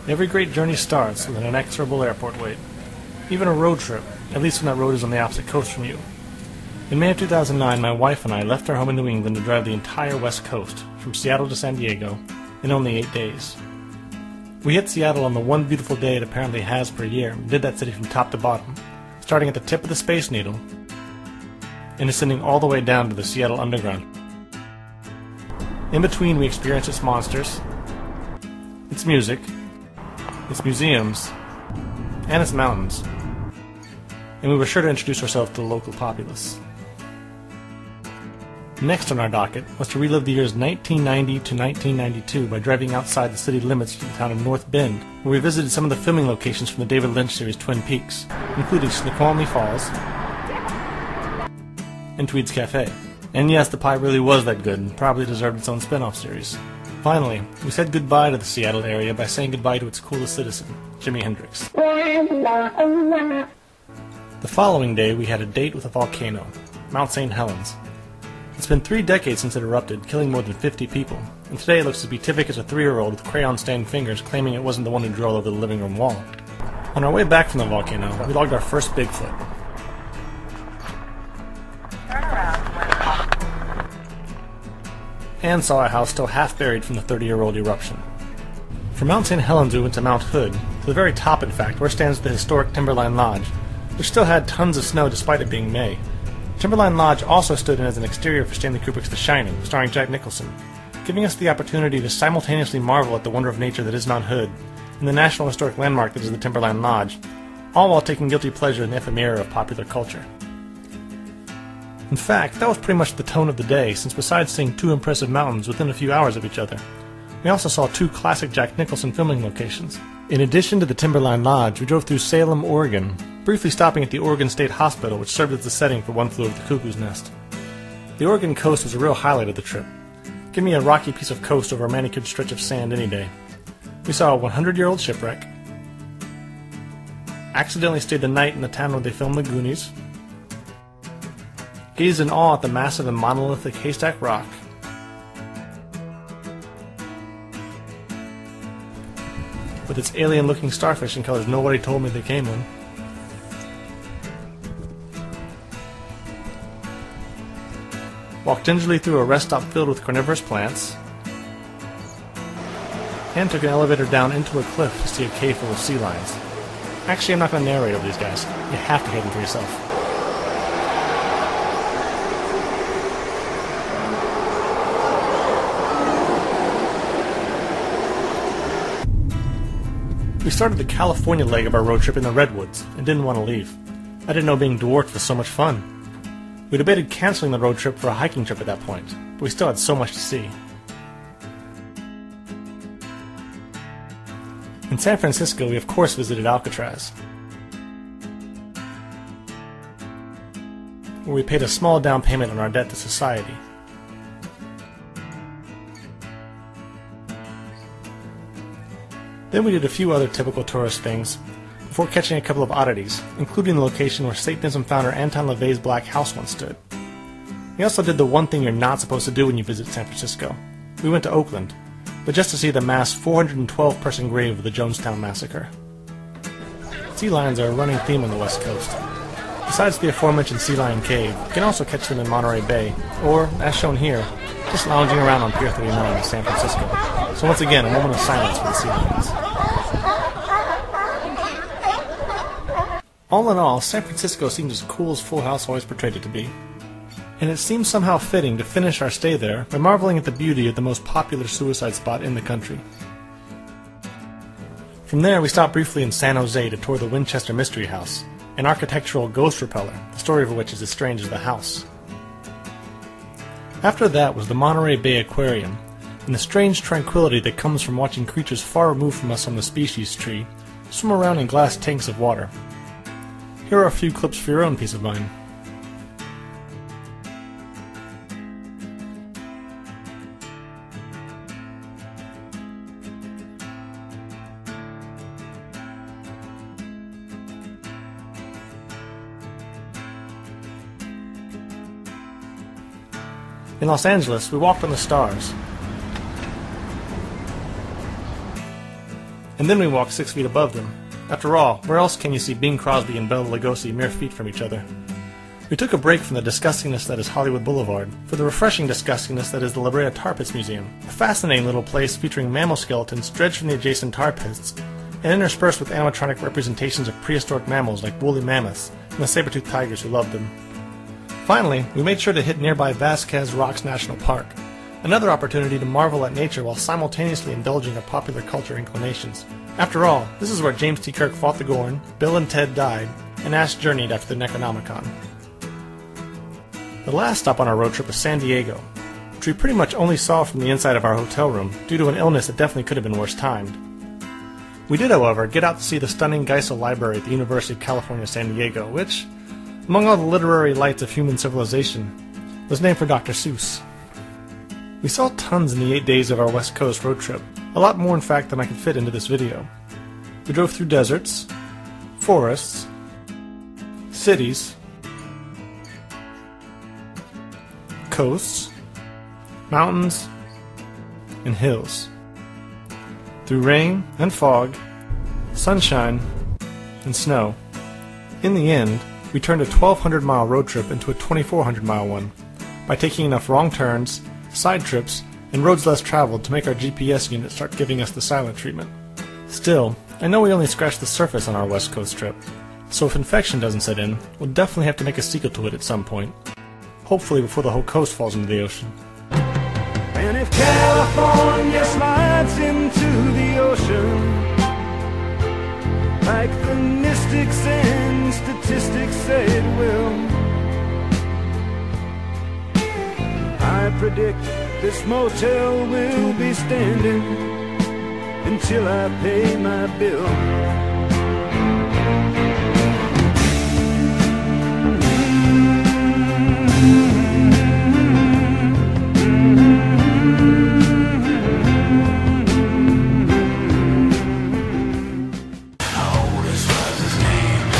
Every great journey starts with an inexorable airport wait. Even a road trip, at least when that road is on the opposite coast from you. In May of 2009, my wife and I left our home in New England to drive the entire West Coast, from Seattle to San Diego, in only 8 days. We hit Seattle on the one beautiful day it apparently has per year, and did that city from top to bottom, starting at the tip of the Space Needle, and ascending all the way down to the Seattle Underground. In between, we experienced its monsters, its music, its museums, and its mountains, and we were sure to introduce ourselves to the local populace. Next on our docket was to relive the years 1990 to 1992 by driving outside the city limits to the town of North Bend, where we visited some of the filming locations from the David Lynch series Twin Peaks, including Snoqualmie Falls and Tweed's Cafe. And yes, the pie really was that good and probably deserved its own spin-off series. Finally, we said goodbye to the Seattle area by saying goodbye to its coolest citizen, Jimi Hendrix. The following day, we had a date with a volcano, Mount St. Helens. It's been 3 decades since it erupted, killing more than 50 people, and today it looks as beatific as a 3-year-old with crayon-stained fingers claiming it wasn't the one who drew all over the living room wall. On our way back from the volcano, we logged our first Bigfoot. And saw a house still half buried from the 30-year-old eruption. From Mount St. Helens we went to Mount Hood, to the very top in fact, where stands the historic Timberline Lodge, which still had tons of snow despite it being May. Timberline Lodge also stood in as an exterior for Stanley Kubrick's The Shining, starring Jack Nicholson, giving us the opportunity to simultaneously marvel at the wonder of nature that is Mount Hood, and the National Historic Landmark that is the Timberline Lodge, all while taking guilty pleasure in the ephemera of popular culture. In fact, that was pretty much the tone of the day, since besides seeing 2 impressive mountains within a few hours of each other, we also saw 2 classic Jack Nicholson filming locations. In addition to the Timberline Lodge, we drove through Salem, Oregon, briefly stopping at the Oregon State Hospital, which served as the setting for One Flew Over the Cuckoo's Nest. The Oregon coast was a real highlight of the trip. Give me a rocky piece of coast over a manicured stretch of sand any day. We saw a 100-year-old shipwreck, accidentally stayed the night in the town where they filmed The Goonies, gazed in awe at the massive and monolithic Haystack Rock, with its alien-looking starfish in colors nobody told me they came in, walked gingerly through a rest stop filled with carnivorous plants, and took an elevator down into a cliff to see a cave full of sea lions. Actually, I'm not going to narrate over these guys. You have to hear them for yourself. We started the California leg of our road trip in the Redwoods, and didn't want to leave. I didn't know being dwarfed was so much fun. We debated canceling the road trip for a hiking trip at that point, but we still had so much to see. In San Francisco, we of course visited Alcatraz, where we paid a small down payment on our debt to society. Then we did a few other typical tourist things, before catching a couple of oddities, including the location where Satanism founder Anton LaVey's Black House once stood. We also did the one thing you're not supposed to do when you visit San Francisco. We went to Oakland, but just to see the mass 412-person grave of the Jonestown Massacre. Sea lions are a running theme on the West Coast. Besides the aforementioned Sea Lion Cave, you can also catch them in Monterey Bay, or, as shown here, just lounging around on Pier 39 in San Francisco. So once again, a moment of silence for the sea lions. All in all, San Francisco seemed as cool as Full House always portrayed it to be. And it seemed somehow fitting to finish our stay there by marveling at the beauty of the most popular suicide spot in the country. From there, we stopped briefly in San Jose to tour the Winchester Mystery House, an architectural ghost repeller, the story of which is as strange as the house. After that was the Monterey Bay Aquarium, and the strange tranquility that comes from watching creatures far removed from us on the species tree swim around in glass tanks of water. Here are a few clips for your own peace of mind. In Los Angeles, we walked on the stars. and then we walked 6 feet above them. After all, where else can you see Bing Crosby and Bela Lugosi mere feet from each other? We took a break from the disgustingness that is Hollywood Boulevard for the refreshing disgustingness that is the La Brea Tar Pits Museum, a fascinating little place featuring mammal skeletons dredged from the adjacent tar pits and interspersed with animatronic representations of prehistoric mammals like woolly mammoths and the saber-toothed tigers who loved them. Finally, we made sure to hit nearby Vasquez Rocks National Park, another opportunity to marvel at nature while simultaneously indulging our popular culture inclinations. After all, this is where James T. Kirk fought the Gorn, Bill and Ted died, and Ash journeyed after the Necronomicon. The last stop on our road trip was San Diego, which we pretty much only saw from the inside of our hotel room due to an illness that definitely could have been worse timed. We did, however, get out to see the stunning Geisel Library at the University of California, San Diego, which, among all the literary lights of human civilization, was named for Dr. Seuss. We saw tons in the 8 days of our West Coast road trip, a lot more in fact than I could fit into this video. We drove through deserts, forests, cities, coasts, mountains, and hills. Through rain and fog, sunshine, and snow. In the end, we turned a 1,200-mile road trip into a 2,400-mile one by taking enough wrong turns, side trips, and roads less traveled to make our GPS unit start giving us the silent treatment. Still, I know we only scratched the surface on our West Coast trip, so if infection doesn't set in, we'll definitely have to make a sequel to it at some point. Hopefully before the whole coast falls into the ocean. And if California slides into the ocean, like the mystics and statistics say it will, I predict this motel will be standing until I pay my bill.